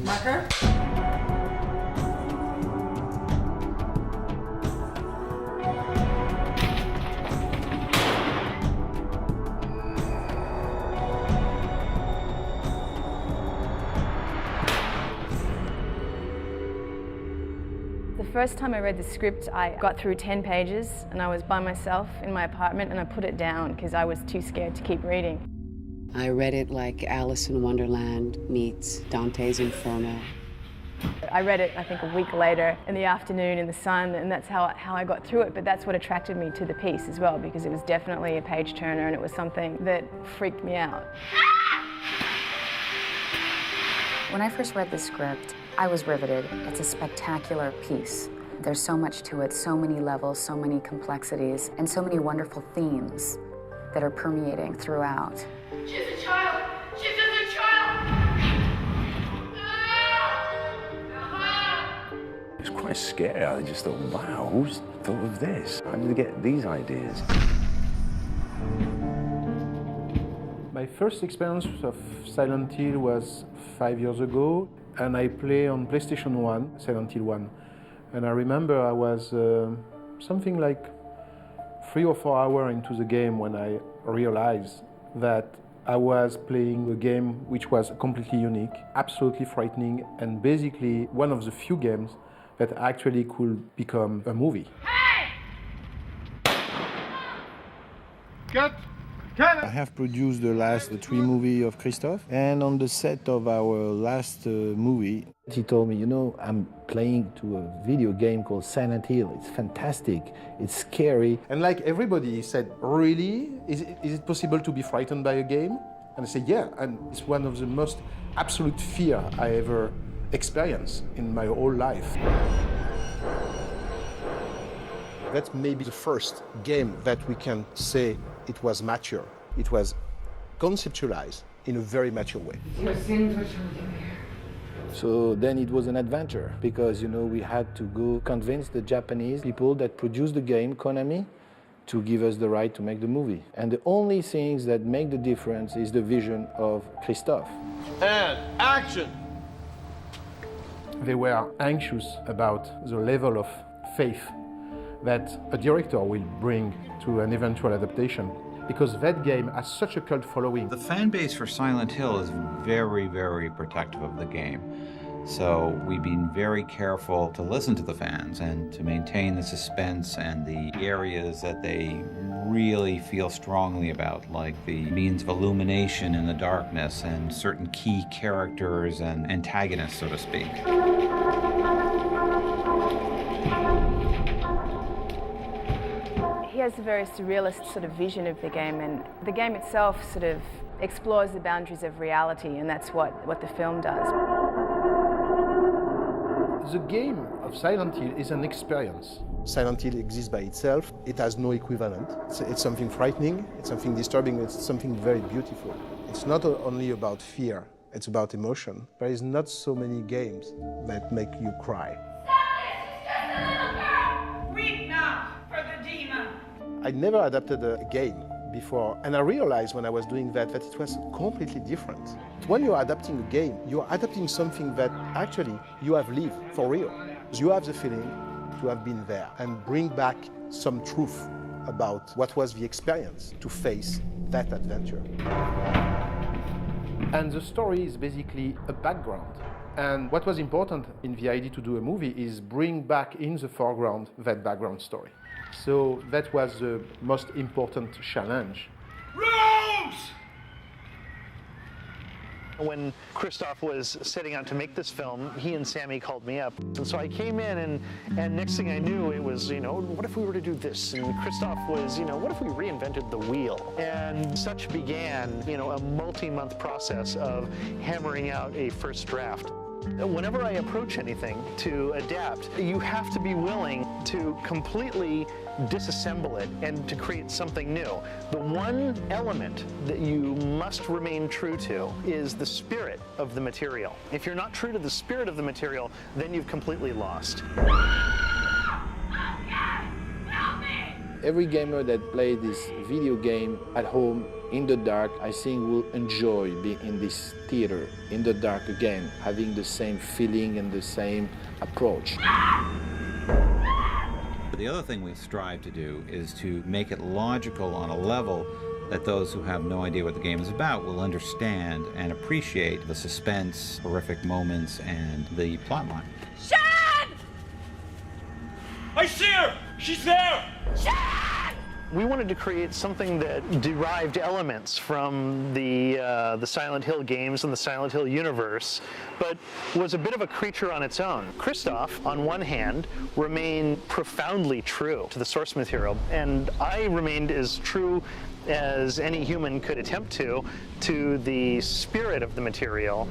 Marker. The first time I read the script, I got through 10 pages and I was by myself in my apartment and I put it down because I was too scared to keep reading. I read it like Alice in Wonderland meets Dante's Inferno. I read it, I think, a week later in the afternoon in the sun, and that's how I got through it. But that's what attracted me to the piece as well, because it was definitely a page-turner and it was something that freaked me out. When I first read the script, I was riveted. It's a spectacular piece. There's so much to it, so many levels, so many complexities, and so many wonderful themes that are permeating throughout. She's a child! She's just a child! It was quite scary. I just thought, wow, who's thought of this? How did they get these ideas? My first experience of Silent Hill was 5 years ago, and I play on PlayStation 1, Silent Hill 1. And I remember I was something like 3 or 4 hours into the game when I realized that I was playing a game which was completely unique, absolutely frightening, and basically one of the few games that actually could become a movie. Hey! Cut! I have produced the last 3 movies of Christophe, and on the set of our last movie, he told me, you know, I'm playing to a video game called Silent Hill. It's fantastic, it's scary. And like everybody said, really? Is it possible to be frightened by a game? And I said, yeah, and it's one of the most absolute fear I ever experienced in my whole life. That's maybe the first game that we can say it was mature. It was conceptualized in a very mature way. Your sins were chosen here. So then it was an adventure, because, you know, we had to go convince the Japanese people that produced the game, Konami, to give us the right to make the movie. And the only things that make the difference is the vision of Christophe. And action! They were anxious about the level of faith that a director will bring to an eventual adaptation, because that game has such a cult following. The fan base for Silent Hill is very, very protective of the game. So we've been very careful to listen to the fans and to maintain the suspense and the areas that they really feel strongly about, like the means of illumination in the darkness and certain key characters and antagonists, so to speak. He has a very surrealist sort of vision of the game, and the game itself sort of explores the boundaries of reality, and that's what the film does. The game of Silent Hill is an experience. Silent Hill exists by itself. It has no equivalent. It's something frightening, it's something disturbing, it's something very beautiful. It's not only about fear, it's about emotion. There is not so many games that make you cry. I never adapted a game before, and I realized when I was doing that it was completely different. When you're adapting a game, you're adapting something that actually you have lived for real. You have the feeling to have been there and bring back some truth about what was the experience to face that adventure. And the story is basically a background. And what was important in the idea to do a movie is bring back in the foreground that background story. So that was the most important challenge. Rose! When Christophe was setting out to make this film, he and Sammy called me up. And so I came in, and next thing I knew, it was, you know, what if we were to do this? And Christophe was, you know, what if we reinvented the wheel? And such began, you know, a multi-month process of hammering out a first draft. Whenever I approach anything to adapt, you have to be willing to completely disassemble it and to create something new. The one element that you must remain true to is the spirit of the material. If you're not true to the spirit of the material, then you've completely lost. Every gamer that plays this video game at home in the dark, I think will enjoy being in this theater in the dark again, having the same feeling and the same approach. The other thing we strive to do is to make it logical on a level that those who have no idea what the game is about will understand and appreciate the suspense, horrific moments, and the plotline. Shan! I see her! She's there! Shan! We wanted to create something that derived elements from the Silent Hill games and the Silent Hill universe, but was a bit of a creature on its own. Christoph, on one hand, remained profoundly true to the source material, and I remained as true as any human could attempt to the spirit of the material.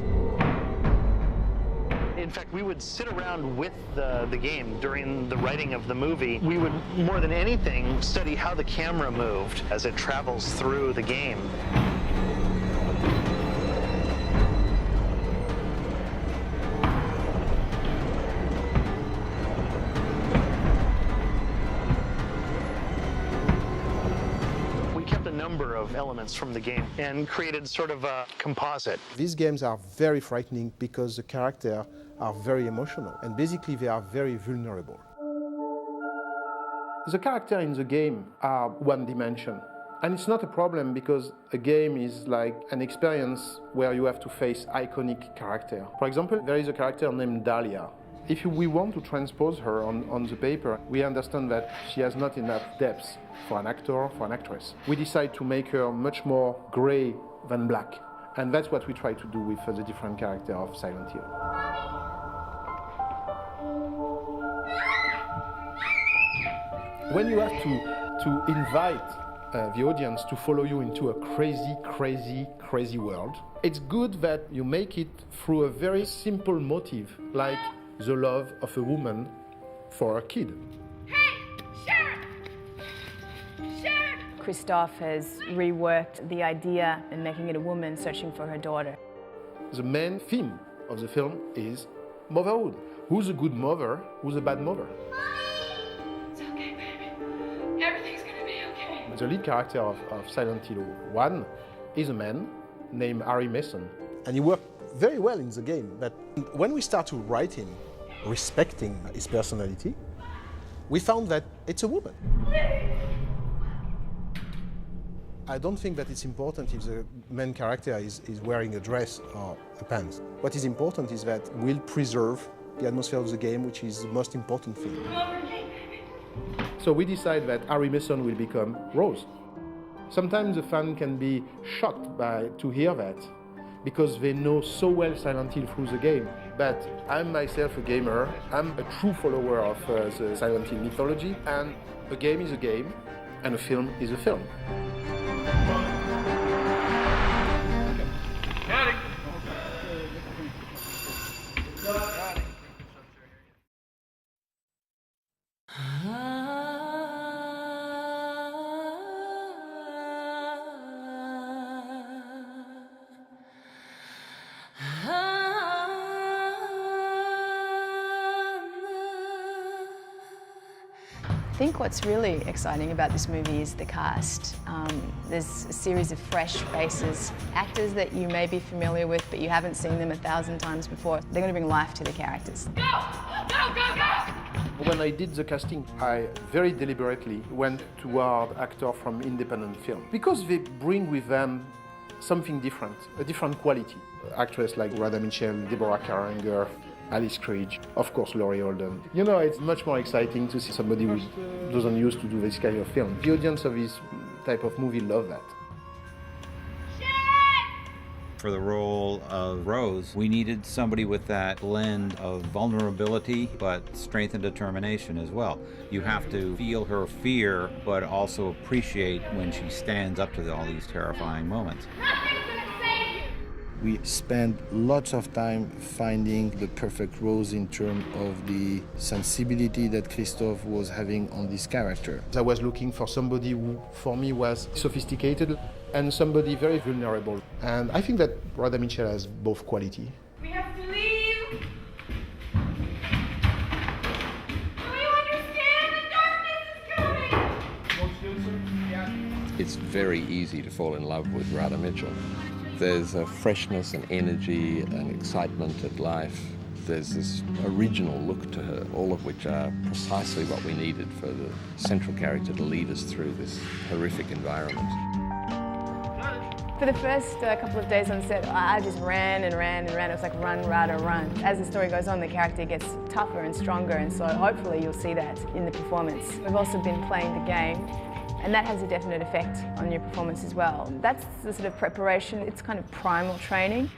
In fact, we would sit around with the game during the writing of the movie. We would, more than anything, study how the camera moved as it travels through the game. We kept a number of elements from the game and created sort of a composite. These games are very frightening because the characters are very emotional, and basically they are very vulnerable. The characters in the game are one dimension. And it's not a problem because a game is like an experience where you have to face iconic character. For example, there is a character named Dahlia. If we want to transpose her on the paper, we understand that she has not enough depth for an actor or for an actress. We decide to make her much more gray than black. And that's what we try to do with the different characters of Silent Hill. When you have to invite the audience to follow you into a crazy world, it's good that you make it through a very simple motive, like the love of a woman for a kid. Hey, Sharon! Sharon! Christoph has reworked the idea and making it a woman searching for her daughter. The main theme of the film is motherhood. Who's a good mother? Who's a bad mother? It's okay, baby. Everything's gonna be okay. The lead character of Silent Hill 1 is a man named Harry Mason. And he worked very well in the game, but when we start to write him, respecting his personality, we found that it's a woman. I don't think that it's important if the main character is wearing a dress or a pants. What is important is that we'll preserve the atmosphere of the game, which is the most important thing. So we decide that Harry Mason will become Rose. Sometimes the fan can be shocked to hear that, because they know so well Silent Hill through the game. But I'm myself a gamer, I'm a true follower of the Silent Hill mythology, and a game is a game, and a film is a film. Cutting. I think what's really exciting about this movie is the cast. There's a series of fresh faces, actors that you may be familiar with, but you haven't seen them 1,000 times before. They're going to bring life to the characters. Go! Go, go, go! When I did the casting, I very deliberately went toward actors from independent film, because they bring with them something different, a different quality. Actresses like Radha Mitchell, Deborah Karanger, Alice Krige, of course Laurie Holden. You know, it's much more exciting to see somebody who doesn't used to do this kind of film. The audience of this type of movie love that. For the role of Rose, we needed somebody with that blend of vulnerability, but strength and determination as well. You have to feel her fear, but also appreciate when she stands up to all these terrifying moments. We spent lots of time finding the perfect Rose in terms of the sensibility that Christoph was having on this character. I was looking for somebody who, for me, was sophisticated and somebody very vulnerable. And I think that Radha Mitchell has both quality. We have to leave. Do you understand? The darkness is coming. It's very easy to fall in love with Radha Mitchell. There's a freshness and energy and excitement at life. There's this original look to her, all of which are precisely what we needed for the central character to lead us through this horrific environment. For the first couple of days on set, I just ran and ran and ran. It was like run, Radha, run. As the story goes on, the character gets tougher and stronger, and so hopefully you'll see that in the performance. We've also been playing the game, and that has a definite effect on your performance as well. That's the sort of preparation. It's kind of primal training.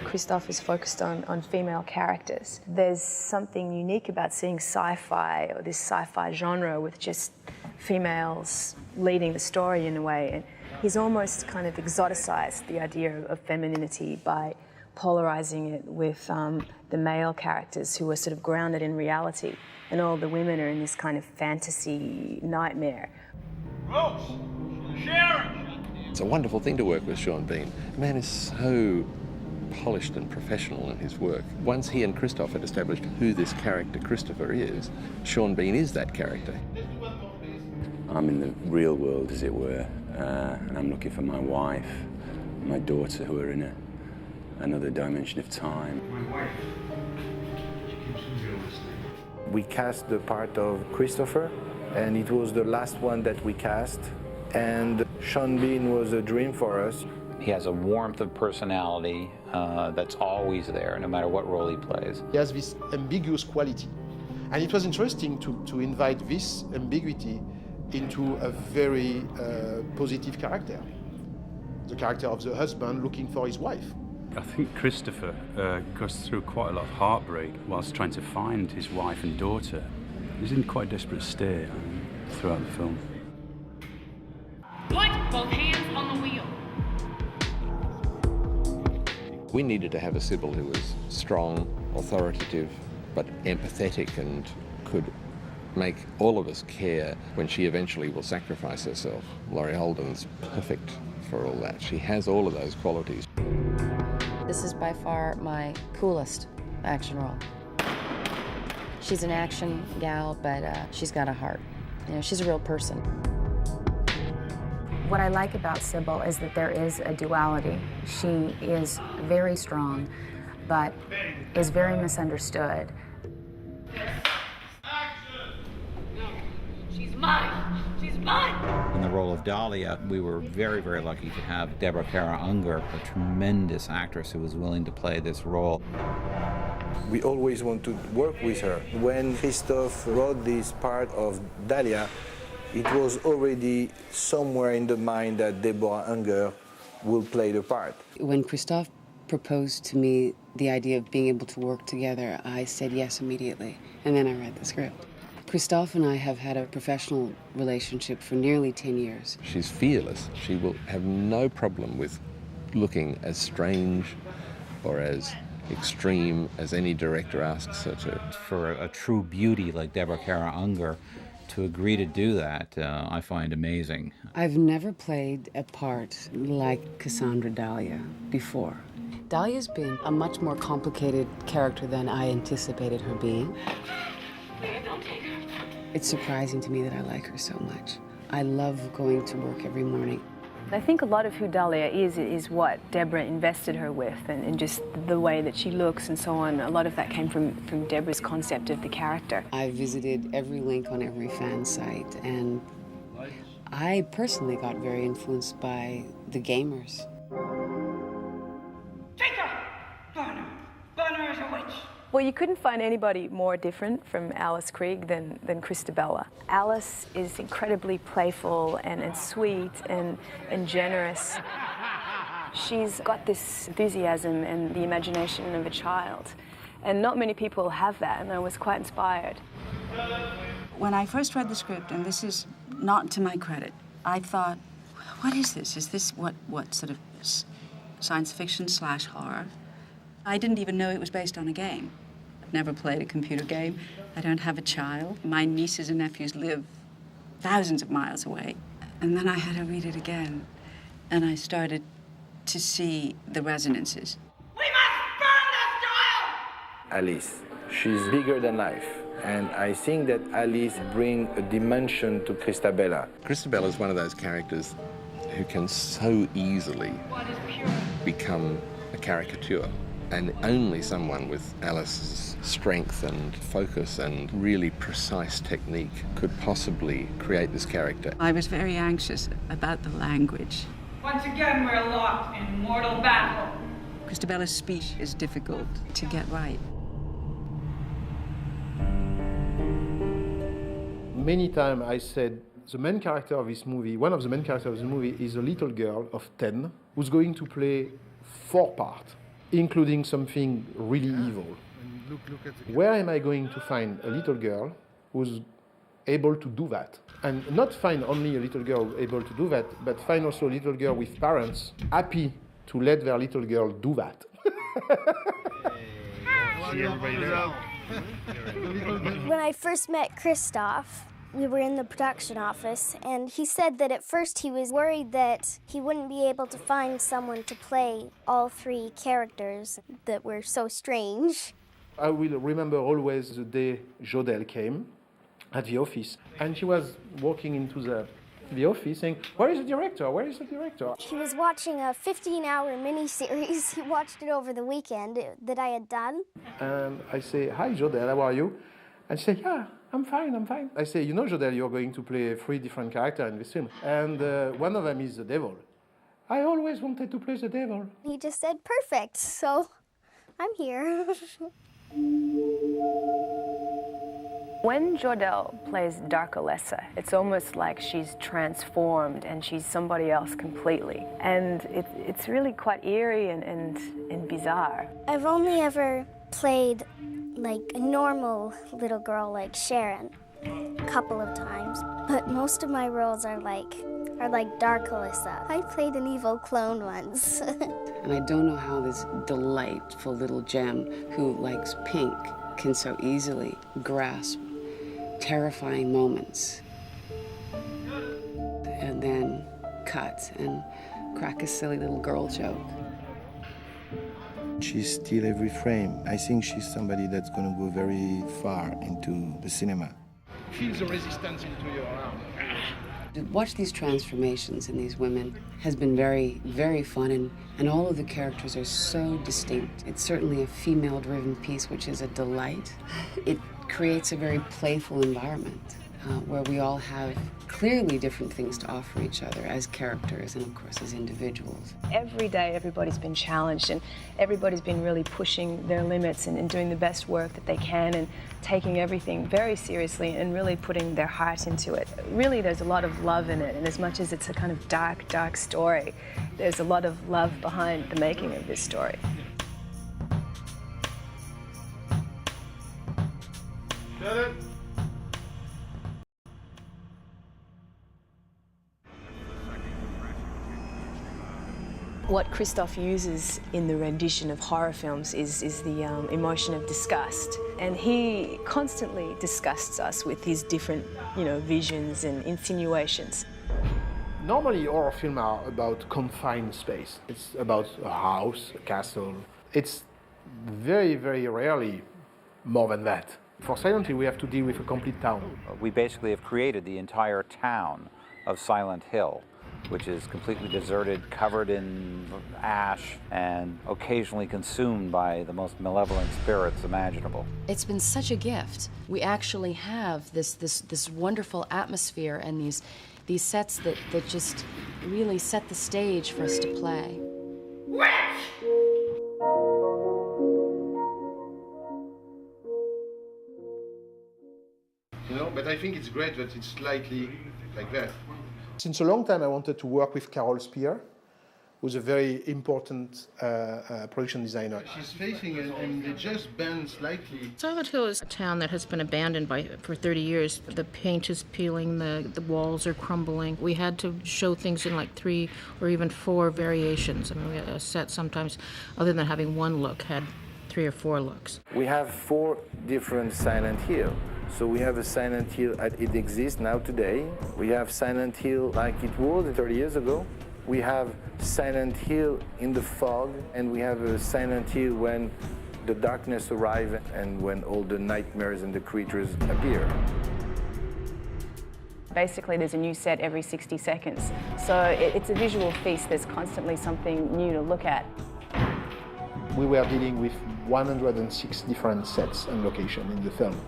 Christophe is focused on female characters. There's something unique about seeing sci-fi, or this sci-fi genre with just females leading the story in a way. And he's almost kind of exoticized the idea of femininity by polarizing it with the male characters who are sort of grounded in reality, and all the women are in this kind of fantasy nightmare. Rose! Sharon! It's a wonderful thing to work with Sean Bean. The man is so polished and professional in his work. Once he and Christophe had established who this character Christopher is, Sean Bean is that character. I'm in the real world, as it were, and I'm looking for my wife, my daughter, who are in another dimension of time. My wife, she keeps me realistic. We cast the part of Christopher, and it was the last one that we cast. And Sean Bean was a dream for us. He has a warmth of personality that's always there, no matter what role he plays. He has this ambiguous quality. And it was interesting to invite this ambiguity into a very positive character. The character of the husband looking for his wife. I think Christopher goes through quite a lot of heartbreak whilst trying to find his wife and daughter. He's in quite a desperate state throughout the film. Put both hands on the wheel. We needed to have a Sybil who was strong, authoritative, but empathetic and could make all of us care when she eventually will sacrifice herself. Laurie Holden's perfect for all that. She has all of those qualities. This is by far my coolest action role. She's an action gal, but she's got a heart. You know, she's a real person. What I like about Sybil is that there is a duality. She is very strong, but is very misunderstood. She's mine. She's mine. In the role of Dahlia, we were very, very lucky to have Deborah Kara Unger, a tremendous actress who was willing to play this role. We always want to work with her. When Christophe wrote this part of Dahlia, it was already somewhere in the mind that Deborah Unger will play the part. When Christophe proposed to me the idea of being able to work together, I said yes immediately, and then I read the script. Christophe and I have had a professional relationship for nearly 10 years. She's fearless. She will have no problem with looking as strange or as extreme as any director asks her to. For a true beauty like Deborah Kara Unger, to agree to do that, I find amazing. I've never played a part like Cassandra Dahlia before. Dahlia's been a much more complicated character than I anticipated her being. It's surprising to me that I like her so much. I love going to work every morning. I think a lot of who Dahlia is what Deborah invested her with, and just the way that she looks and so on. A lot of that came from Deborah's concept of the character. I visited every link on every fan site, and I personally got very influenced by the gamers. Take her! Burn her! Burn her as a witch! Well, you couldn't find anybody more different from Alice Krieg than Christabella. Alice is incredibly playful and sweet and generous. She's got this enthusiasm and the imagination of a child. And not many people have that, and I was quite inspired. When I first read the script, and this is not to my credit, I thought, what is this? Is this what sort of science fiction / horror? I didn't even know it was based on a game. I've never played a computer game. I don't have a child. My nieces and nephews live thousands of miles away. And then I had to read it again, and I started to see the resonances. We must burn this child! Alice, she's bigger than life. And I think that Alice brings a dimension to Christabella. Christabella is one of those characters who can so easily become a caricature. And only someone with Alice's strength and focus and really precise technique could possibly create this character. I was very anxious about the language. Once again, we're locked in mortal battle. Christabella's speech is difficult to get right. Many times I said the main character of this movie, one of the main characters of the movie is a little girl of 10 who's going to play 4 parts, including something really evil. Where am I going to find a little girl who's able to do that? And not find only a little girl able to do that, but find also a little girl with parents happy to let their little girl do that. When I first met Christoph, we were in the production office, and he said that at first he was worried that he wouldn't be able to find someone to play all 3 characters that were so strange. I will remember always the day Jodelle came at the office, and she was walking into the office saying, "Where is the director? Where is the director?" He was watching a 15-hour miniseries. He watched it over the weekend that I had done. And I say, "Hi, Jodelle, how are you?" And she said, "Yeah, I'm fine, I'm fine." I say, "You know, Jodelle, you're going to play 3 different characters in this film, and one of them is the devil." "I always wanted to play the devil." He just said, "Perfect," so I'm here. When Jodelle plays Darkolessa, it's almost like she's transformed and she's somebody else completely. And it's really quite eerie and bizarre. I've only ever played like a normal little girl like Sharon a couple of times, but most of my roles are like Darkolessa. I played an evil clone once. And I don't know how this delightful little gem who likes pink can so easily grasp terrifying moments and then cut and crack a silly little girl joke. She steals every frame. I think she's somebody that's going to go very far into the cinema. Feel the resistance into your arm. To watch these transformations in these women has been very, very fun, and all of the characters are so distinct. It's certainly a female-driven piece, which is a delight. It creates a very playful environment where we all have clearly different things to offer each other as characters and, of course, as individuals. Every day, everybody's been challenged and everybody's been really pushing their limits and doing the best work that they can and taking everything very seriously and really putting their heart into it. Really, there's a lot of love in it, and as much as it's a kind of dark, dark story, there's a lot of love behind the making of this story. What Christoph uses in the rendition of horror films is the emotion of disgust. And he constantly disgusts us with his different, visions and insinuations. Normally, horror films are about confined space. It's about a house, a castle. It's very, very rarely more than that. For Silent Hill, we have to deal with a complete town. We basically have created the entire town of Silent Hill, which is completely deserted, covered in ash, and occasionally consumed by the most malevolent spirits imaginable. It's been such a gift. We actually have this wonderful atmosphere and these sets that just really set the stage for us to play. But I think it's great that it's slightly like that. Since a long time, I wanted to work with Carol Spear, who's a very important production designer. She's facing it, and they just bend slightly. Silent Hill is a town that has been abandoned for 30 years. The paint is peeling, the walls are crumbling. We had to show things in like 3 or even 4 variations. I mean, we had a set sometimes, other than having one look, had 3 or 4 looks. We have 4 different Silent Hill. So we have a Silent Hill as it exists now today. We have Silent Hill like it was 30 years ago. We have Silent Hill in the fog, and we have a Silent Hill when the darkness arrives and when all the nightmares and the creatures appear. Basically, there's a new set every 60 seconds. So it's a visual feast. There's constantly something new to look at. We were dealing with 106 different sets and locations in the film.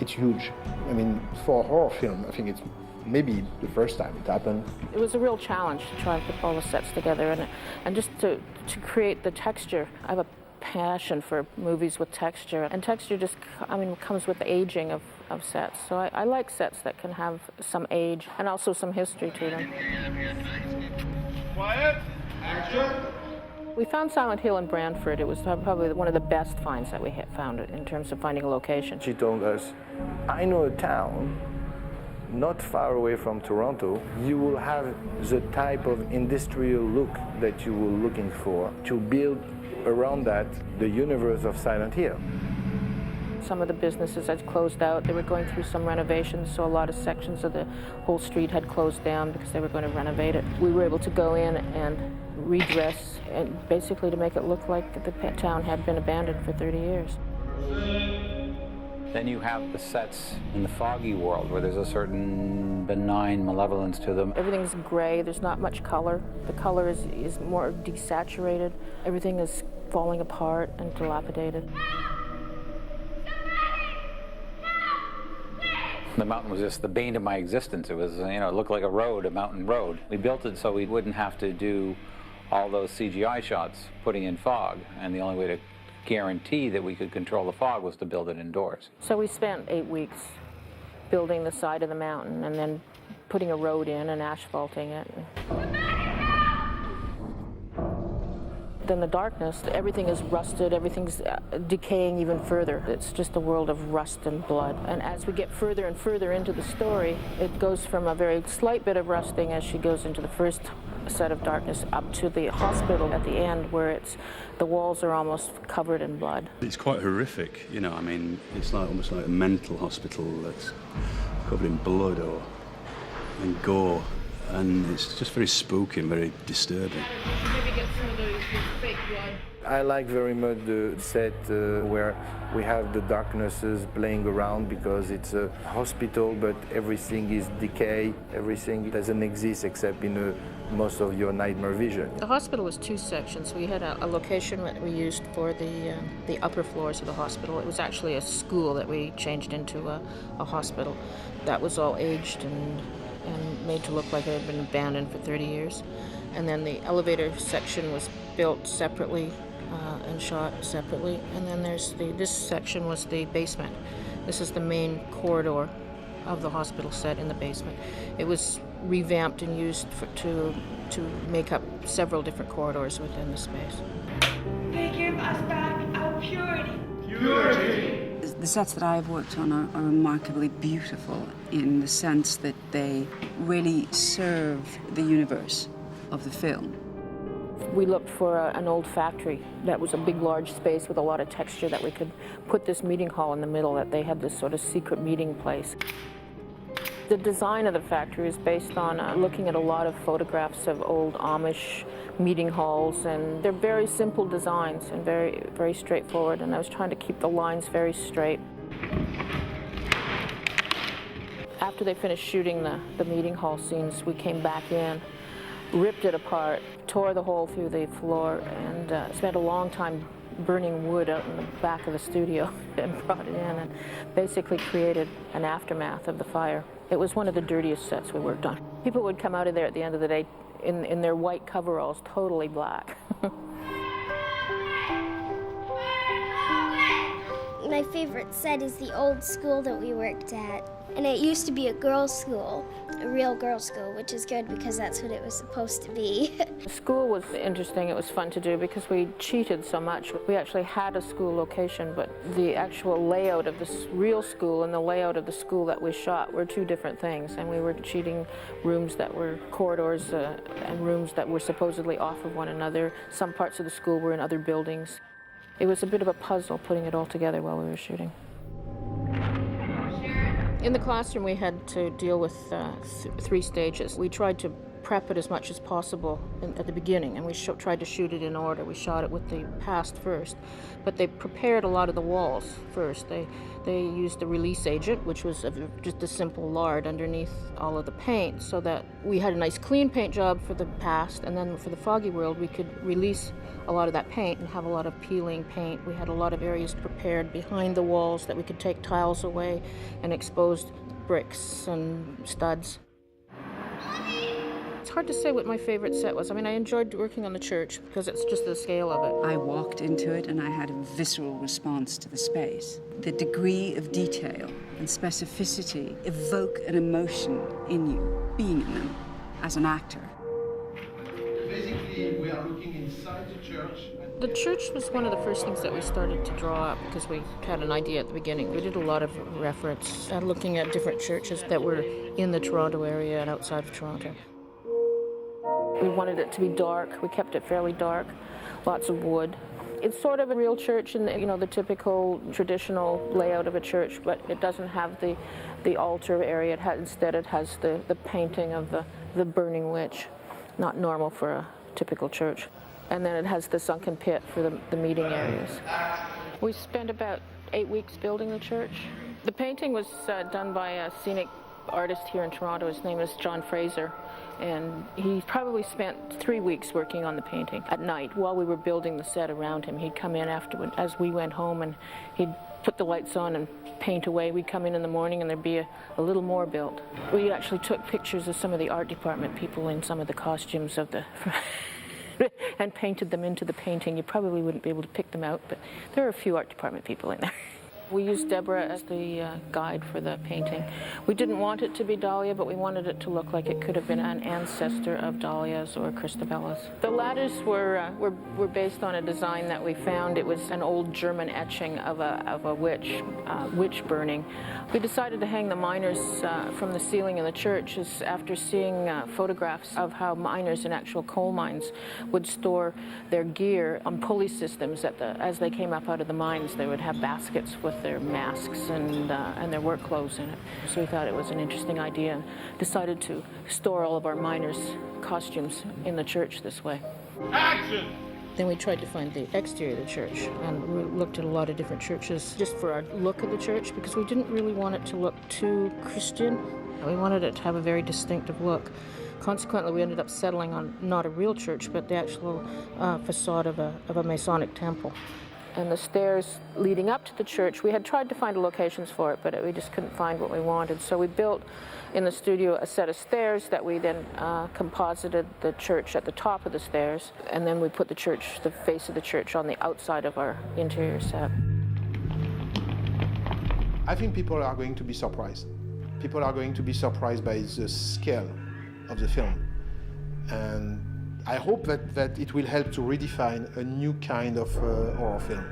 It's huge. I mean, for a horror film, I think it's maybe the first time it happened. It was a real challenge to try and put all the sets together and just to create the texture. I have a passion for movies with texture, and texture just, comes with the aging of sets. So I like sets that can have some age and also some history to them. Quiet, action. We found Silent Hill in Brantford. It was probably one of the best finds that we had found in terms of finding a location. She told us, I know a town not far away from Toronto. You will have the type of industrial look that you were looking for to build around that the universe of Silent Hill. Some of the businesses had closed out. They were going through some renovations, so a lot of sections of the whole street had closed down because they were going to renovate it. We were able to go in and redress and basically to make it look like the town had been abandoned for 30 years. Then you have the sets in the foggy world where there's a certain benign malevolence to them. Everything's gray, there's not much color. The color is more desaturated. Everything is falling apart and dilapidated. The mountain was just the bane of my existence. It was, it looked like a road, a mountain road. We built it so we wouldn't have to do all those CGI shots putting in fog, and the only way to guarantee that we could control the fog was to build it indoors. So we spent 8 weeks building the side of the mountain and then putting a road in and asphalting it. Then the darkness, everything is rusted, everything's decaying even further. It's just a world of rust and blood. And as we get further and further into the story, it goes from a very slight bit of rusting as she goes into the first set of darkness up to the hospital at the end where the walls are almost covered in blood. It's quite horrific, it's almost like a mental hospital that's covered in blood and gore, and it's just very spooky and very disturbing. Maybe get some of those fake blood. I like very much the set where we have the darknesses playing around because it's a hospital, but everything is decay, everything doesn't exist except in most of your nightmare vision. The hospital was 2 sections. We had a location that we used for the upper floors of the hospital. It was actually a school that we changed into a hospital. That was all aged and made to look like it had been abandoned for 30 years. And then the elevator section was built separately and shot separately. And then this section was the basement. This is the main corridor of the hospital set in the basement. It was revamped and used to make up several different corridors within the space. They give us back our purity. Purity! The sets that I've worked on are remarkably beautiful in the sense that they really serve the universe of the film. We looked for an old factory that was a big, large space with a lot of texture that we could put this meeting hall in the middle, that they had this sort of secret meeting place. The design of the factory is based on looking at a lot of photographs of old Amish meeting halls, and they're very simple designs and very, very straightforward, and I was trying to keep the lines very straight. After they finished shooting the meeting hall scenes, we came back in, ripped it apart, tore the hole through the floor, and spent a long time burning wood out in the back of the studio and brought it in and basically created an aftermath of the fire. It was one of the dirtiest sets we worked on. People would come out of there at the end of the day in their white coveralls, totally black. My favorite set is the old school that we worked at. And it used to be a girls' school, a real girls' school, which is good because that's what it was supposed to be. The school was interesting. It was fun to do because we cheated so much. We actually had a school location, but the actual layout of the real school and the layout of the school that we shot were 2 different things. And we were cheating rooms that were corridors and rooms that were supposedly off of one another. Some parts of the school were in other buildings. It was a bit of a puzzle putting it all together while we were shooting. In the classroom, we had to deal with 3 stages. We tried to prep it as much as possible at the beginning, and we tried to shoot it in order. We shot it with the past first, but they prepared a lot of the walls first. They used the release agent, which was just a simple lard underneath all of the paint, so that we had a nice clean paint job for the past, and then for the foggy world we could release a lot of that paint and have a lot of peeling paint. We had a lot of areas prepared behind the walls that we could take tiles away and exposed bricks and studs. It's hard to say what my favorite set was. I mean, I enjoyed working on the church because it's just the scale of it. I walked into it and I had a visceral response to the space. The degree of detail and specificity evoke an emotion in you, being in them as an actor. Basically, we are looking inside the church. The church was one of the first things that we started to draw up because we had an idea at the beginning. We did a lot of reference looking at different churches that were in the Toronto area and outside of Toronto. We wanted it to be dark. We kept it fairly dark, lots of wood. It's sort of a real church in the typical traditional layout of a church, but it doesn't have the altar area. Instead it has the painting of the burning witch, not normal for a typical church. And then it has the sunken pit for the meeting areas. We spent about 8 weeks building the church. The painting was done by a scenic artist here in Toronto. His name is John Fraser. And he probably spent 3 weeks working on the painting at night while we were building the set around him. He'd come in afterward as we went home, and he'd put the lights on and paint away. We'd come in the morning and there'd be a little more built. We actually took pictures of some of the art department people in some of the costumes of the and painted them into the painting. You probably wouldn't be able to pick them out, but there are a few art department people in there. We used Deborah as the guide for the painting. We didn't want it to be Dahlia, but we wanted it to look like it could have been an ancestor of Dahlia's or Christabella's. The ladders were based on a design that we found. It was an old German etching of a witch burning. We decided to hang the miners from the ceiling in the church after seeing photographs of how miners in actual coal mines would store their gear on pulley systems. As they came up out of the mines, they would have baskets with their masks and their work clothes in it. So we thought it was an interesting idea and decided to store all of our miners' costumes in the church this way. Action! Then we tried to find the exterior of the church, and we looked at a lot of different churches just for our look of the church, because we didn't really want it to look too Christian. We wanted it to have a very distinctive look. Consequently, we ended up settling on not a real church, but the actual facade of a Masonic temple. And the stairs leading up to the church, we had tried to find locations for it, but we just couldn't find what we wanted. So we built in the studio a set of stairs that we then composited the church at the top of the stairs, and then we put the face of the church on the outside of our interior set. I think people are going to be surprised. People are going to be surprised by the scale of the film. And I hope that it will help to redefine a new kind of horror film.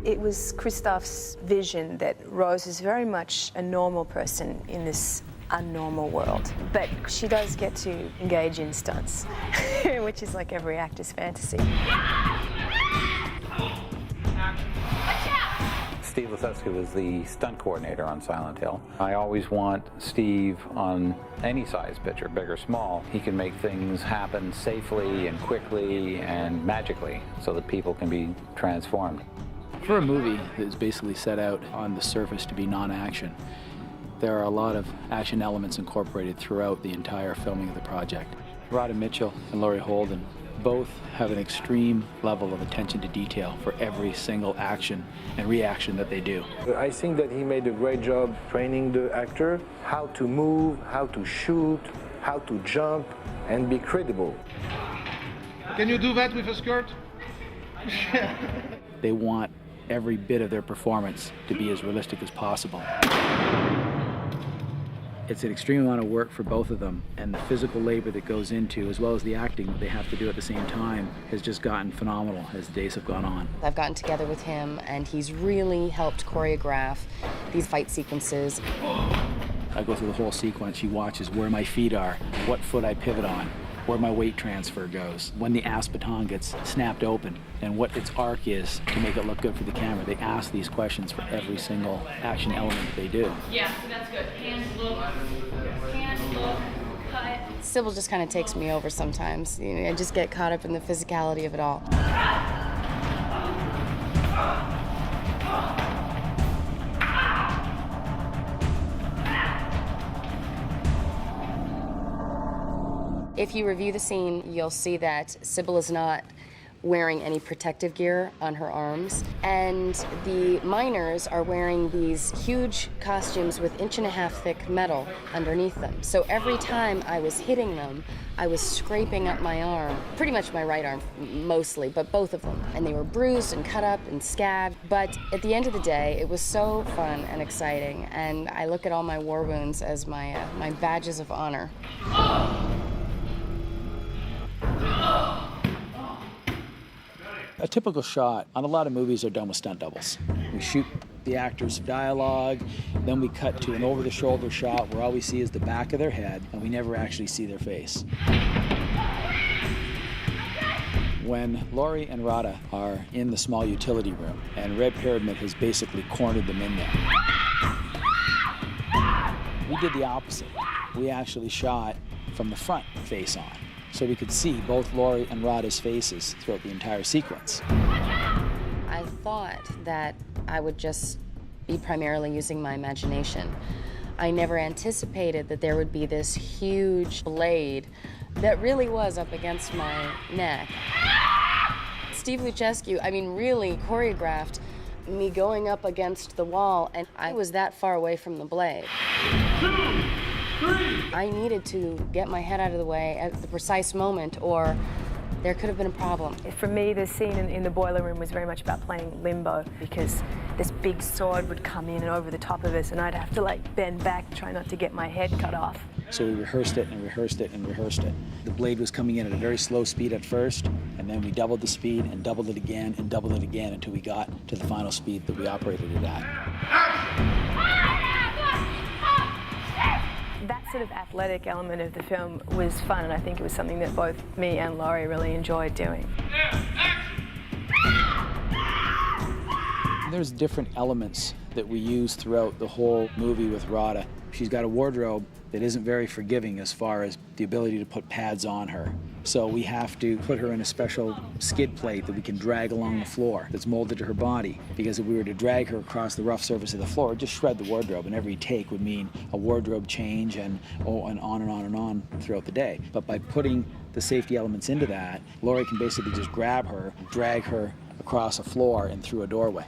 It was Christophe's vision that Rose is very much a normal person in this unnormal world. But she does get to engage in stunts, which is like every actor's fantasy. Steve Lasewski was the stunt coordinator on Silent Hill. I always want Steve on any size picture, big or small. He can make things happen safely and quickly and magically so that people can be transformed. For a movie that is basically set out on the surface to be non-action, there are a lot of action elements incorporated throughout the entire filming of the project. Radha Mitchell and Laurie Holden both have an extreme level of attention to detail for every single action and reaction that they do. I think that he made a great job training the actor how to move, how to shoot, how to jump, and be credible. Can you do that with a skirt? They want every bit of their performance to be as realistic as possible. It's an extreme amount of work for both of them, and the physical labor that goes into, as well as the acting that they have to do at the same time, has just gotten phenomenal as the days have gone on. I've gotten together with him, and he's really helped choreograph these fight sequences. I go through the whole sequence. He watches where my feet are, what foot I pivot on, where my weight transfer goes, when the ass baton gets snapped open, and what its arc is to make it look good for the camera. They ask these questions for every single action element that they do. Yeah, so that's good. Hands look, cut. Sybil just kind of takes me over sometimes. You know, I just get caught up in the physicality of it all. If you review the scene, you'll see that Sybil is not wearing any protective gear on her arms, and the miners are wearing these huge costumes with 1.5 inch thick metal underneath them. So every time I was hitting them, I was scraping up my arm, pretty much my right arm mostly, but both of them. And they were bruised and cut up and scabbed. But at the end of the day, it was so fun and exciting, and I look at all my war wounds as my badges of honor. A typical shot on a lot of movies are done with stunt doubles. We shoot the actors' dialogue, then we cut to an over-the-shoulder shot where all we see is the back of their head, and we never actually see their face. When Laurie and Rada are in the small utility room, and Red Pyramid has basically cornered them in there, we did the opposite. We actually shot from the front face on, so we could see both Laurie and Rada's faces throughout the entire sequence. I thought that I would just be primarily using my imagination. I never anticipated that there would be this huge blade that really was up against my neck. Steve Luchescu, I mean, really choreographed me going up against the wall, and I was that far away from the blade. 2, 3. I needed to get my head out of the way at the precise moment, or there could have been a problem. For me, the scene in the boiler room was very much about playing limbo, because this big sword would come in and over the top of us, and I'd have to like bend back, try not to get my head cut off. So we rehearsed it and rehearsed it and rehearsed it. The blade was coming in at a very slow speed at first, and then we doubled the speed and doubled it again and doubled it again until we got to the final speed that we operated it at. That sort of athletic element of the film was fun, and I think it was something that both me and Laurie really enjoyed doing. There's different elements that we use throughout the whole movie with Rada. She's got a wardrobe that isn't very forgiving as far as the ability to put pads on her. So we have to put her in a special skid plate that we can drag along the floor that's molded to her body. Because if we were to drag her across the rough surface of the floor, it'd just shred the wardrobe, and every take would mean a wardrobe change and on and on and on throughout the day. But by putting the safety elements into that, Laurie can basically just grab her, drag her across a floor and through a doorway.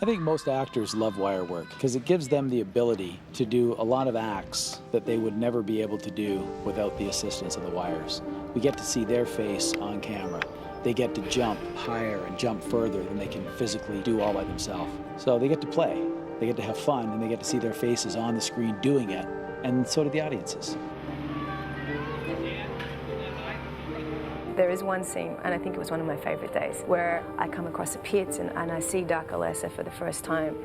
I think most actors love wire work because it gives them the ability to do a lot of acts that they would never be able to do without the assistance of the wires. We get to see their face on camera. They get to jump higher and jump further than they can physically do all by themselves. So they get to play, they get to have fun, and they get to see their faces on the screen doing it, and so do the audiences. There is one scene, and I think it was one of my favorite days, where I come across a pit and I see Dark Alessa for the first time.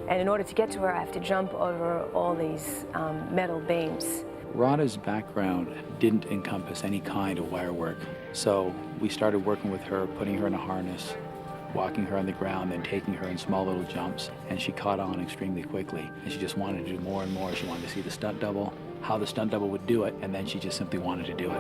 And in order to get to her, I have to jump over all these metal beams. Rada's background didn't encompass any kind of wire work. So we started working with her, putting her in a harness, walking her on the ground, then taking her in small little jumps. And she caught on extremely quickly. And she just wanted to do more and more. She wanted to see the stunt double, how the stunt double would do it, and then she just simply wanted to do it.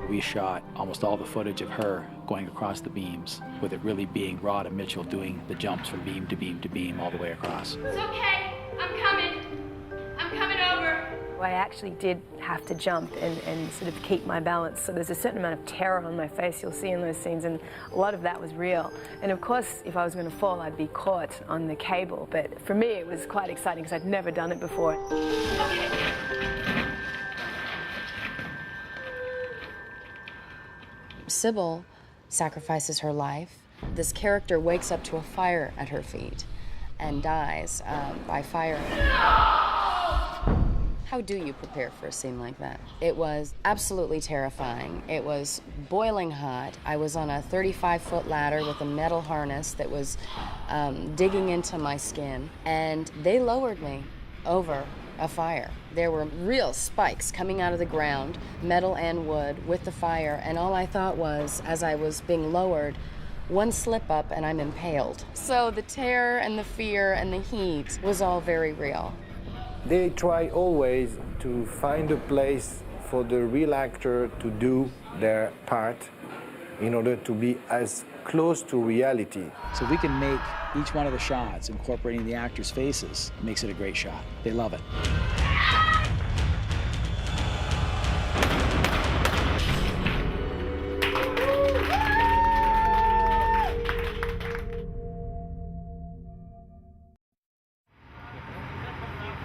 We shot almost all the footage of her going across the beams, with it really being Rada Mitchell doing the jumps from beam to beam to beam all the way across. It's okay, I'm coming over. I actually did have to jump and sort of keep my balance, so there's a certain amount of terror on my face you'll see in those scenes, and a lot of that was real. And of course, if I was going to fall, I'd be caught on the cable, but for me it was quite exciting because I'd never done it before. Sybil sacrifices her life. This character wakes up to a fire at her feet and dies by fire. How do you prepare for a scene like that? It was absolutely terrifying. It was boiling hot. I was on a 35-foot ladder with a metal harness that was digging into my skin, and they lowered me over a fire. There were real spikes coming out of the ground, metal and wood, with the fire, and all I thought was, as I was being lowered, one slip up and I'm impaled. So the terror and the fear and the heat was all very real. They try always to find a place for the real actor to do their part in order to be as close to reality. So if we can make each one of the shots incorporating the actors' faces, it makes it a great shot. They love it.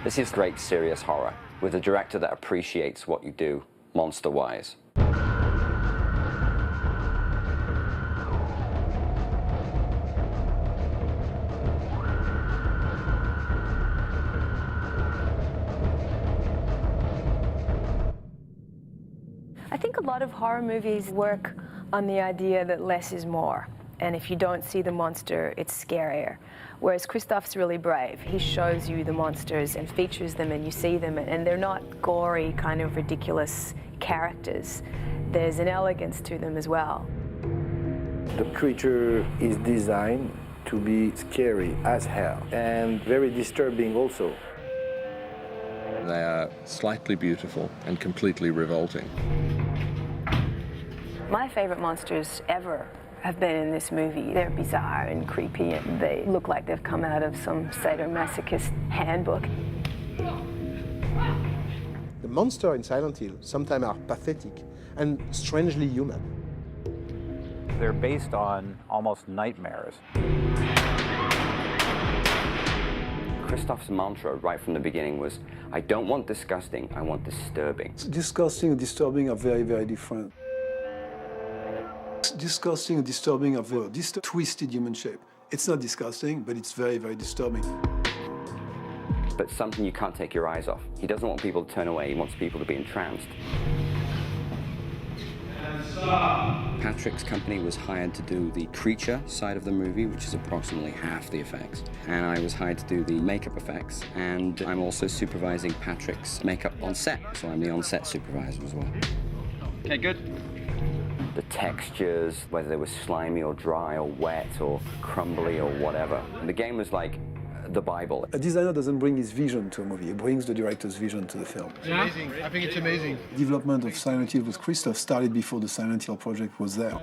This is great serious horror, with a director that appreciates what you do, monster-wise. I think a lot of horror movies work on the idea that less is more. And if you don't see the monster, it's scarier. Whereas Christoph's really brave. He shows you the monsters and features them, and you see them, and they're not gory, kind of ridiculous characters. There's an elegance to them as well. The creature is designed to be scary as hell and very disturbing also. They are slightly beautiful and completely revolting. My favorite monsters ever have been in this movie. They're bizarre and creepy, and they look like they've come out of some sadomasochist handbook. The monsters in Silent Hill sometimes are pathetic and strangely human. They're based on almost nightmares. Christoph's mantra right from the beginning was, I don't want disgusting, I want disturbing. Disgusting and disturbing are very, very different. Disgusting and disturbing are this twisted human shape. It's not disgusting, but it's very, very disturbing. But something you can't take your eyes off. He doesn't want people to turn away, he wants people to be entranced. Patrick's company was hired to do the creature side of the movie, which is approximately half the effects. And I was hired to do the makeup effects, and I'm also supervising Patrick's makeup on set, so I'm the on-set supervisor as well. Okay, good. The textures, whether they were slimy or dry or wet or crumbly or whatever. The game was like the Bible. A designer doesn't bring his vision to a movie, he brings the director's vision to the film. It's amazing. I think it's amazing. Development of Silent Hill with Christoph started before the Silent Hill project was there.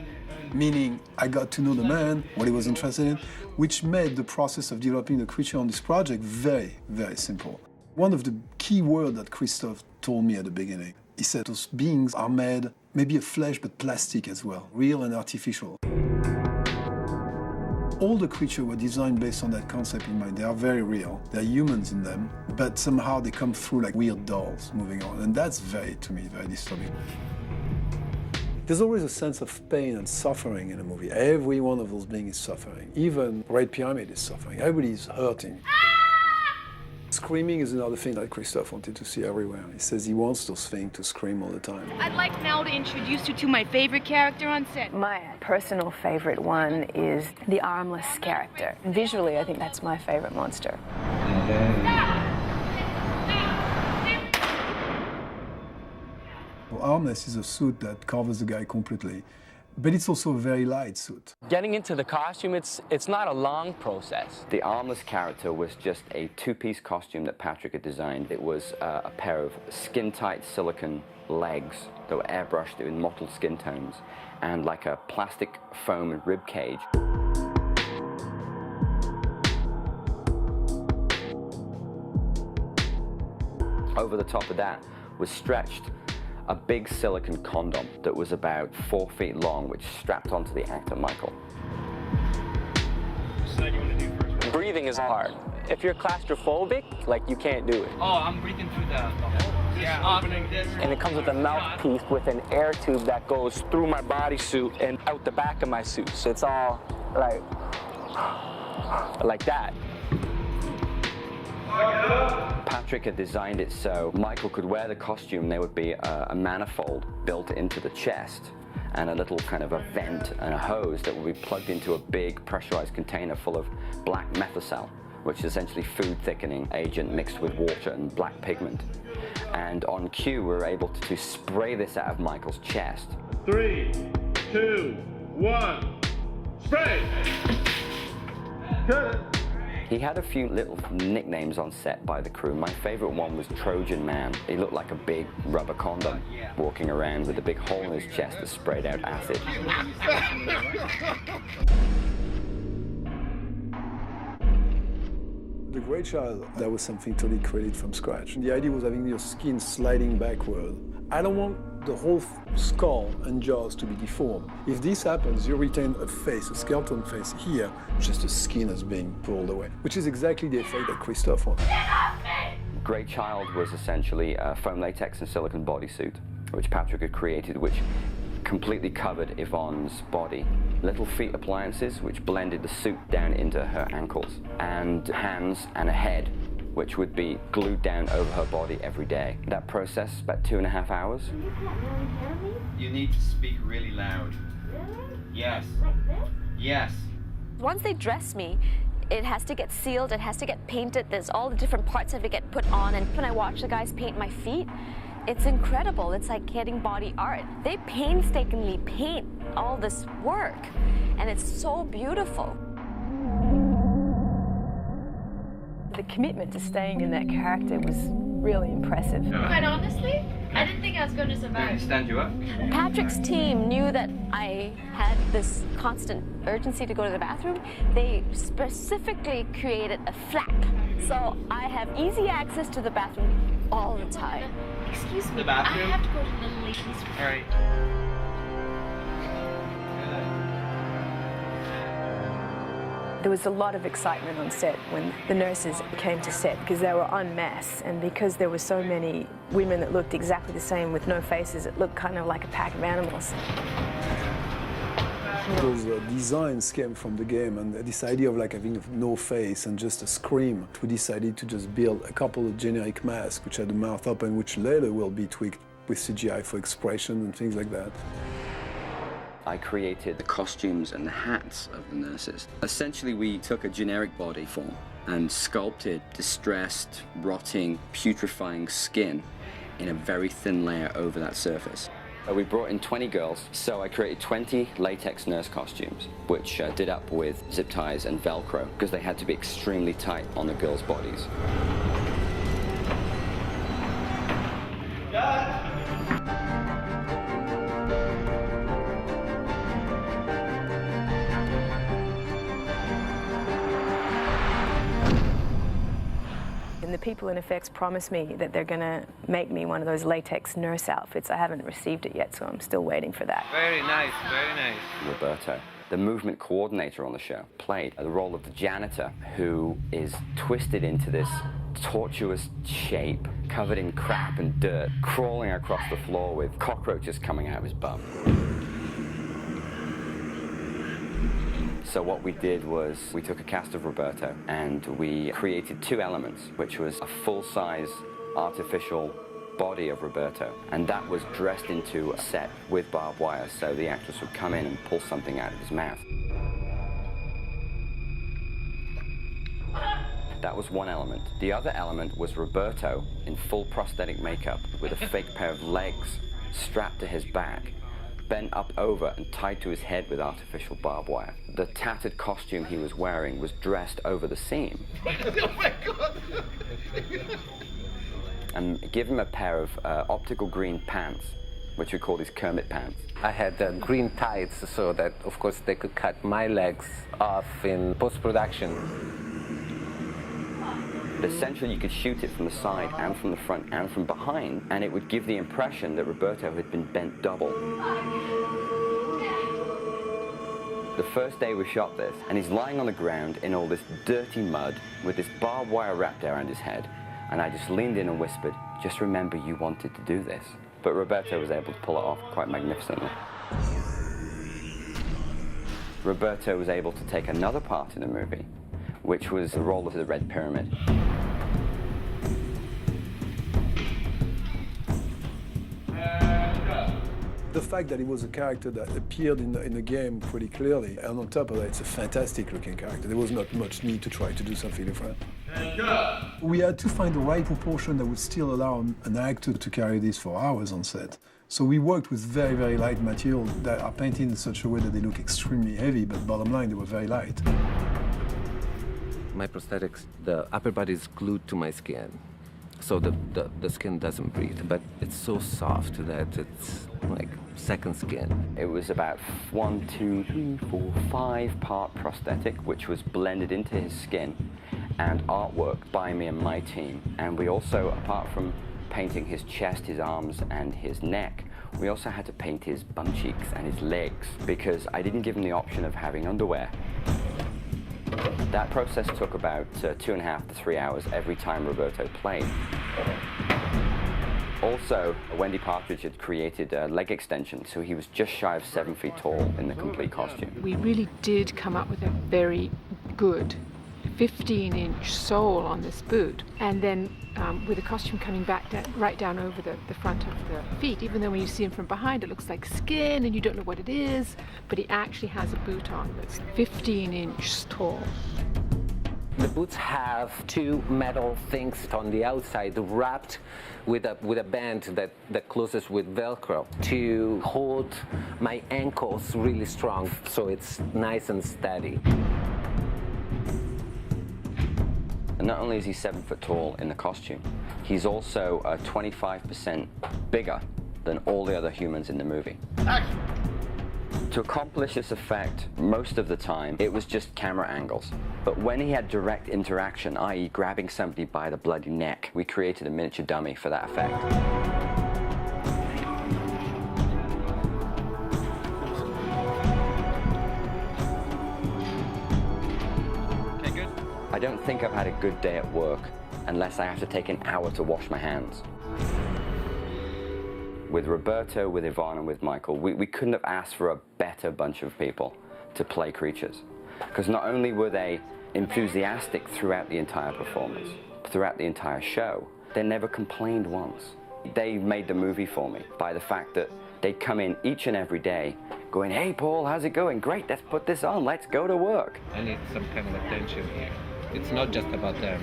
Meaning, I got to know the man, what he was interested in, which made the process of developing the creature on this project very, very simple. One of the key words that Christoph told me at the beginning, he said those beings are made maybe of flesh, but plastic as well, real and artificial. All the creatures were designed based on that concept in mind. They are very real. There are humans in them, but somehow they come through like weird dolls moving on. And that's very, to me, very disturbing. There's always a sense of pain and suffering in a movie. Every one of those beings is suffering. Even Red Pyramid is suffering. Everybody is hurting. Screaming is another thing that Christoph wanted to see everywhere. He says he wants those things to scream all the time. I'd like now to introduce you to my favorite character on set. My personal favorite one is the armless character. And visually, I think that's my favorite monster. Well, armless is a suit that covers the guy completely, but it's also a very light suit. Getting into the costume, it's not a long process. The armless character was just a two-piece costume that Patrick had designed. It was a pair of skin-tight silicone legs that were airbrushed in mottled skin tones and like a plastic foam rib cage. Over the top of that was stretched a big silicone condom that was about 4 feet long, which strapped onto the actor, Michael. Breathing is hard. If you're claustrophobic, like, you can't do it. Oh, I'm breathing through the hole. And it comes with a mouthpiece with an air tube that goes through my bodysuit and out the back of my suit. So it's all like that. Patrick had designed it so Michael could wear the costume. There would be a manifold built into the chest and a little kind of a vent and a hose that would be plugged into a big pressurized container full of black methocel, which is essentially food thickening agent mixed with water and black pigment. And on cue, we were able to spray this out of Michael's chest. 3, 2, 1, spray! Cut it. He had a few little nicknames on set by the crew. My favorite one was Trojan Man. He looked like a big rubber condom walking around with a big hole in his chest that sprayed out acid. The Grey Child, that was something totally created from scratch. The idea was having your skin sliding backward. I don't want the whole skull and jaws to be deformed. If this happens, you retain a face, a skeleton face here, just the skin is being pulled away, which is exactly the effect that Christophe wanted. Grey Child was essentially a foam latex and silicone bodysuit, which Patrick had created, which completely covered Yvonne's body. Little feet appliances, which blended the suit down into her ankles, and hands and a head, which would be glued down over her body every day. That process, about 2.5 hours. You can't really hear me? You need to speak really loud. Really? Yes. Like this? Yes. Once they dress me, it has to get sealed, it has to get painted, there's all the different parts that get put on, and when I watch the guys paint my feet, it's incredible. It's like getting body art. They painstakingly paint all this work, and it's so beautiful. The commitment to staying in that character was really impressive. Quite honestly, I didn't think I was going to survive. Stand you up. Patrick's team knew that I had this constant urgency to go to the bathroom. They specifically created a flap, so I have easy access to the bathroom all the time. Excuse me, The bathroom? I have to go to the ladies' room. All right. There was a lot of excitement on set when the nurses came to set because they were en masse, and because there were so many women that looked exactly the same with no faces, it looked kind of like a pack of animals. Those designs came from the game, and this idea of like having no face and just a scream. We decided to just build a couple of generic masks which had the mouth open, which later will be tweaked with CGI for expression and things like that. I created the costumes and the hats of the nurses. Essentially, we took a generic body form and sculpted distressed, rotting, putrefying skin in a very thin layer over that surface. We brought in 20 girls, so I created 20 latex nurse costumes, which did up with zip ties and Velcro, because they had to be extremely tight on the girls' bodies. And the people in effects promised me that they're going to make me one of those latex nurse outfits. I haven't received it yet, so I'm still waiting for that. Very nice, very nice. Roberto, the movement coordinator on the show, played the role of the janitor who is twisted into this tortuous shape, covered in crap and dirt, crawling across the floor with cockroaches coming out of his bum. So what we did was we took a cast of Roberto and we created 2 elements, which was a full-size artificial body of Roberto, and that was dressed into a set with barbed wire, so the actress would come in and pull something out of his mouth. That was one element. The other element was Roberto in full prosthetic makeup with a fake pair of legs strapped to his back, bent up over and tied to his head with artificial barbed wire. The tattered costume he was wearing was dressed over the seam. Oh my God! And give him a pair of optical green pants, which we called his Kermit pants. I had green tights so that, of course, they could cut my legs off in post-production. Essentially, you could shoot it from the side and from the front and from behind, and it would give the impression that Roberto had been bent double. The first day we shot this, and he's lying on the ground in all this dirty mud with this barbed wire wrapped around his head, and I just leaned in and whispered, just remember you wanted to do this. But Roberto was able to pull it off quite magnificently. Roberto was able to take another part in the movie, which was the role of the Red Pyramid. The fact that it was a character that appeared in the game pretty clearly, and on top of that, it's a fantastic looking character. There was not much need to try to do something different. We had to find the right proportion that would still allow an actor to carry this for hours on set. So we worked with very, very light material that are painted in such a way that they look extremely heavy, but bottom line, they were very light. My prosthetics, the upper body is glued to my skin. So the skin doesn't breathe, but it's so soft that it's like second skin. It was about 1, 2, 3, 4, 5 part prosthetic, which was blended into his skin and artwork by me and my team. And we also, apart from painting his chest, his arms, and his neck, we also had to paint his bum cheeks and his legs because I didn't give him the option of having underwear. That process took about 2.5 to 3 hours every time Roberto played. Also, Wendy Partridge had created a leg extension, so he was just shy of 7 feet tall in the complete costume. We really did come up with a very good 15-inch sole on this boot, and then with the costume coming back right down over the front of the feet, even though when you see him from behind it looks like skin and you don't know what it is, but he actually has a boot on that's 15-inch tall. The boots have 2 metal things on the outside wrapped with a band that closes with Velcro to hold my ankles really strong, so it's nice and steady. And not only is he 7 foot tall in the costume, he's also 25% bigger than all the other humans in the movie. Action. To accomplish this effect, most of the time, it was just camera angles. But when he had direct interaction, i.e. grabbing somebody by the bloody neck, we created a miniature dummy for that effect. I don't think I've had a good day at work unless I have to take an hour to wash my hands. With Roberto, with Yvonne, and with Michael, we couldn't have asked for a better bunch of people to play creatures. Because not only were they enthusiastic throughout the entire performance, throughout the entire show, they never complained once. They made the movie for me by the fact that they'd come in each and every day going, "Hey Paul, how's it going? Great, let's put this on, let's go to work." I need some kind of attention here. It's not just about them.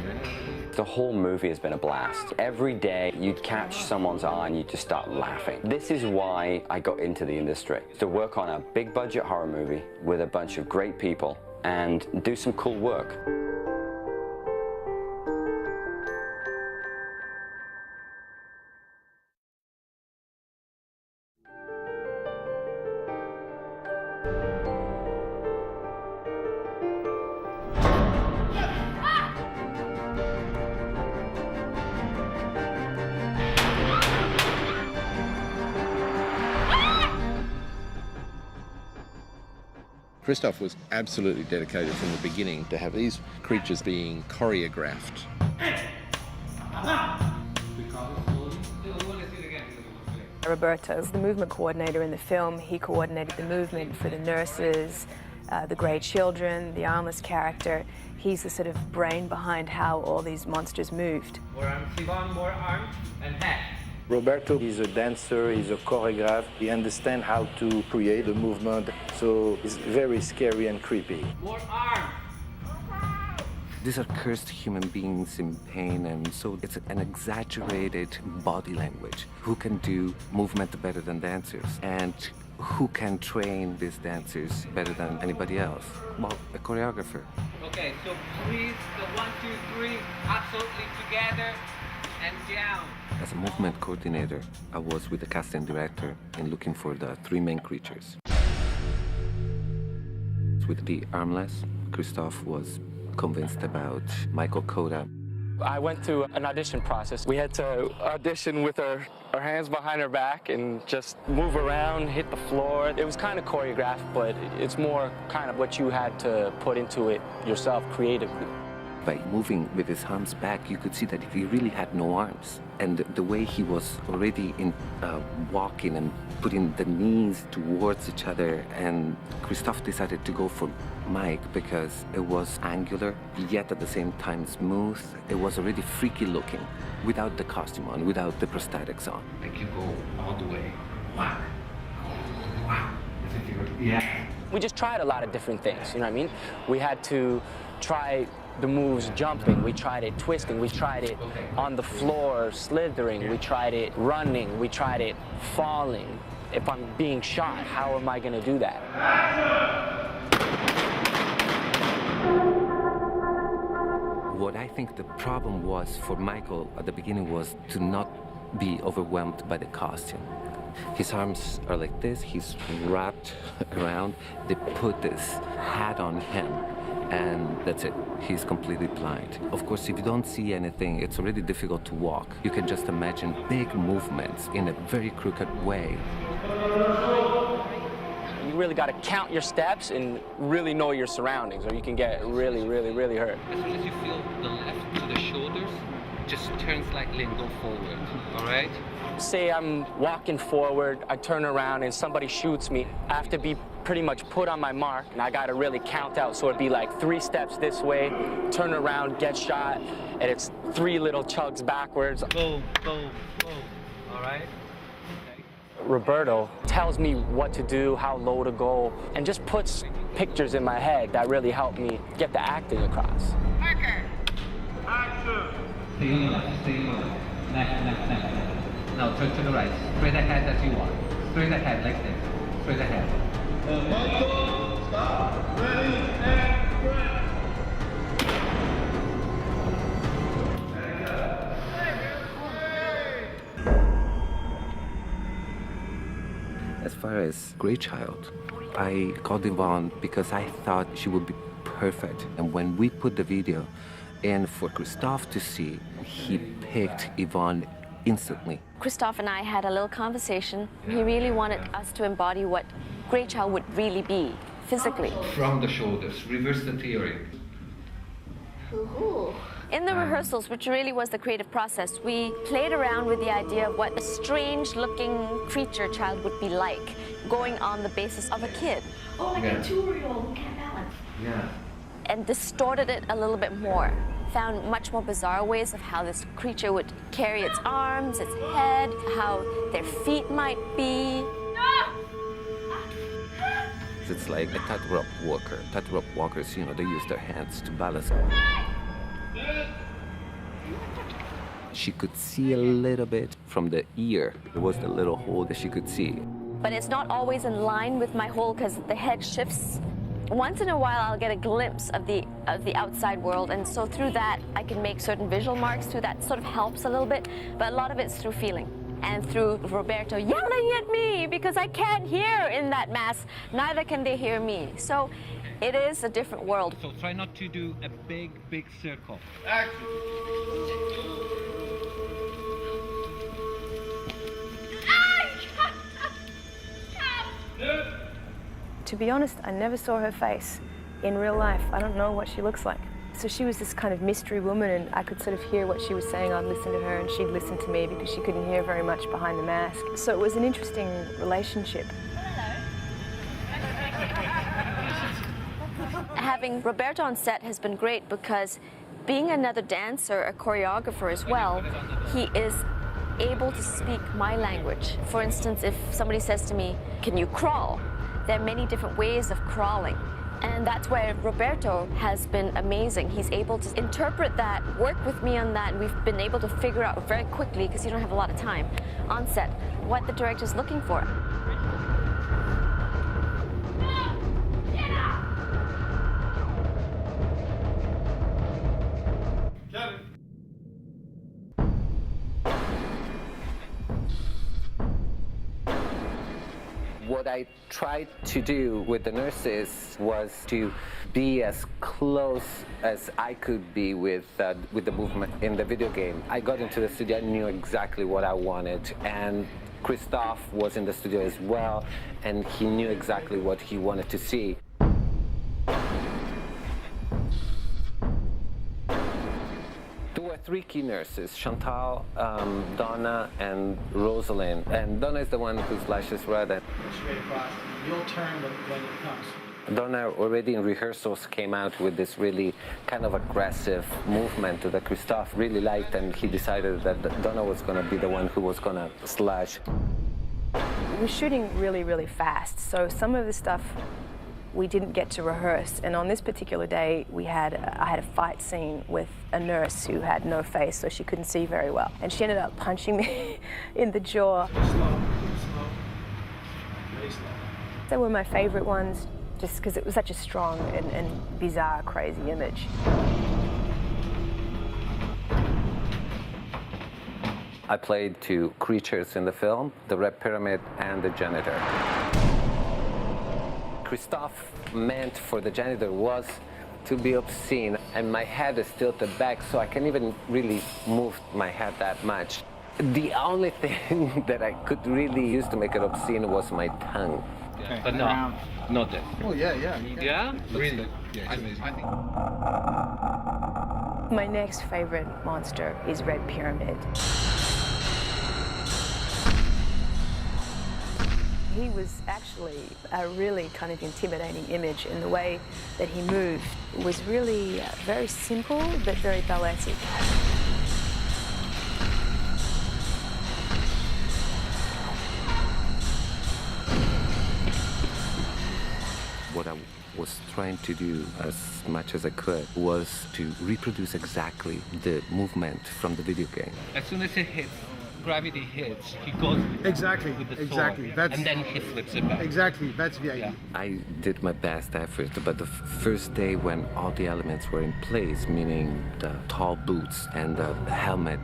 The whole movie has been a blast. Every day you'd catch someone's eye and you'd just start laughing. This is why I got into the industry, to work on a big budget horror movie with a bunch of great people and do some cool work. Christoph was absolutely dedicated from the beginning to have these creatures being choreographed. Roberto is the movement coordinator in the film. He coordinated the movement for the nurses, the grey children, the armless character. He's the sort of brain behind how all these monsters moved. More arms, Yvonne, more arms, and head. Roberto is a dancer, he's a choreographer, he understands how to create the movement, so it's very scary and creepy. More arms! These are cursed human beings in pain, and so it's an exaggerated body language. Who can do movement better than dancers? And who can train these dancers better than anybody else? Well, a choreographer. Okay, so please, the 1, 2, 3, absolutely together and down. As a movement coordinator, I was with the casting director in looking for the 3 main creatures. With the armless, Christoph was convinced about Michael Koda. I went through an audition process. We had to audition with our hands behind our back and just move around, hit the floor. It was kind of choreographed, but it's more kind of what you had to put into it yourself creatively. by moving with his arms back, you could see that he really had no arms. And the way he was already walking and putting the knees towards each other, and Christophe decided to go for Mike because it was angular, yet at the same time smooth. It was already freaky looking, without the costume on, without the prosthetics on. Like you go all the way. Wow. Wow. Yeah. We just tried a lot of different things, you know what I mean? We had to try the moves jumping, we tried it twisting, we tried it on the floor slithering, we tried it running, we tried it falling. If I'm being shot, how am I gonna do that? What I think the problem was for Michael at the beginning was to not be overwhelmed by the costume. His arms are like this, he's wrapped around, they put this hat on him, and that's it. He's completely blind. Of course, if you don't see anything, it's already difficult to walk. You can just imagine big movements in a very crooked way. You really got to count your steps and really know your surroundings, or you can get really, really, really hurt. As soon as you feel the left to the shoulders, just turn slightly and go forward, all right? Say I'm walking forward, I turn around and somebody shoots me. I have to be pretty much put on my mark, and I gotta really count out. So it'd be like 3 steps this way, turn around, get shot, and it's 3 little chugs backwards. Go, go, go, all right? Okay. Roberto tells me what to do, how low to go, and just puts pictures in my head that really help me get the acting across. Marker. Action. Stay on the left, stay on the left. Left, left, left. Now turn to the right. Straight ahead as you want. Straight ahead like this. Straight ahead. Michael, stop. Ready and break. As far as Grey Child, I called Yvonne because I thought she would be perfect. And when we put the video in for Christophe to see, he picked Yvonne instantly. Christophe and I had a little conversation. He really wanted us to embody what Grey Child would really be, physically. From the shoulders, reverse the theory. In the rehearsals, which really was the creative process, we played around with the idea of what a strange-looking creature child would be like, going on the basis of a kid. Oh, like a 2-year-old who can't balance. Yeah. And distorted it a little bit more. Found much more bizarre ways of how this creature would carry its arms, its head, how their feet might be. It's like a tightrope walker. Tightrope walkers, you know, they use their hands to balance. She could see a little bit from the ear. There was the little hole that she could see. But it's not always in line with my hole because the head shifts. Once in a while, I'll get a glimpse of the outside world, and so through that, I can make certain visual marks. Through that, sort of helps a little bit, but a lot of it's through feeling and through Roberto yelling at me because I can't hear in that mass. Neither can they hear me. So it is a different world. So try not to do a big, big circle. Action. To be honest, I never saw her face in real life. I don't know what she looks like. So she was this kind of mystery woman, and I could sort of hear what she was saying. I'd listen to her and she'd listen to me because she couldn't hear very much behind the mask. So it was an interesting relationship. Having Roberto on set has been great because being another dancer, a choreographer as well, he is able to speak my language. For instance, if somebody says to me, "Can you crawl?" There are many different ways of crawling. And that's where Roberto has been amazing. He's able to interpret that, work with me on that, and we've been able to figure out very quickly, because you don't have a lot of time on set, what the director's looking for. What I tried to do with the nurses was to be as close as I could be with the movement in the video game. I got into the studio, I knew exactly what I wanted, and Christophe was in the studio as well, and he knew exactly what he wanted to see. were three key nurses, Chantal, Donna, and Rosalind. And Donna is the one who slashes Rada. Straight across. You'll turn when it comes. Donna already in rehearsals came out with this really kind of aggressive movement that Christophe really liked, and he decided that Donna was going to be the one who was going to slash. We were shooting really, really fast, so some of the stuff we didn't get to rehearse. And on this particular day, I had a fight scene with a nurse who had no face, so she couldn't see very well. And she ended up punching me in the jaw. Slow. Very slow. They were my favorite ones, just because it was such a strong and bizarre, crazy image. I played two creatures in the film, the Red Pyramid and the Janitor. Christophe meant for the janitor was to be obscene, and my head is tilted back, so I can't even really move my head that much. The only thing that I could really use to make it obscene was my tongue. Okay. But no, not that. Oh, yeah. Yeah? Really? Yeah, it's amazing. I think. My next favorite monster is Red Pyramid. He was actually a really kind of intimidating image, and the way that he moved was really very simple but very balletic. What I was trying to do as much as I could was to reproduce exactly the movement from the video game. As soon as it hits, gravity hits, he goes Exactly. with the sword, Exactly. That's, and then he flips it back. Exactly. That's the idea. I did my best effort, but the first day when all the elements were in place, meaning the tall boots and the helmet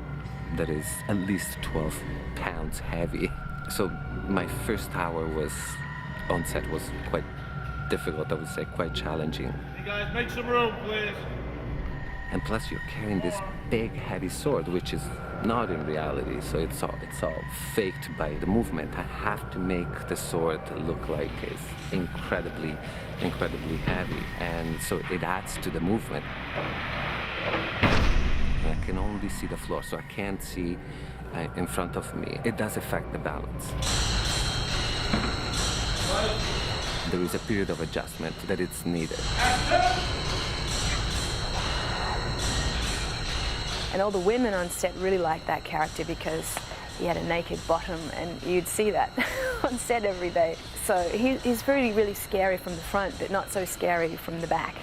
that is at least 12 pounds heavy. So my first hour was on set was quite difficult, I would say, quite challenging. Hey guys, make some room, please. And plus you're carrying this big heavy sword, which is not in reality, so it's all faked by the movement. I have to make the sword look like it's incredibly heavy, and so it adds to the movement. I can only see the floor, so I can't see in front of me. It does affect the balance. There is a period of adjustment that it's needed. And all the women on set really liked that character because he had a naked bottom, and you'd see that on set every day. So he's really scary from the front, but not so scary from the back.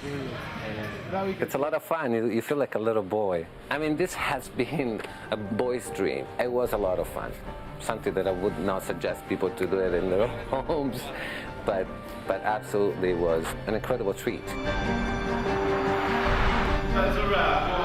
It's a lot of fun. You feel like a little boy. I mean, this has been a boy's dream. It was a lot of fun. Something that I would not suggest people to do it in their homes, but absolutely was an incredible treat. That's a wrap.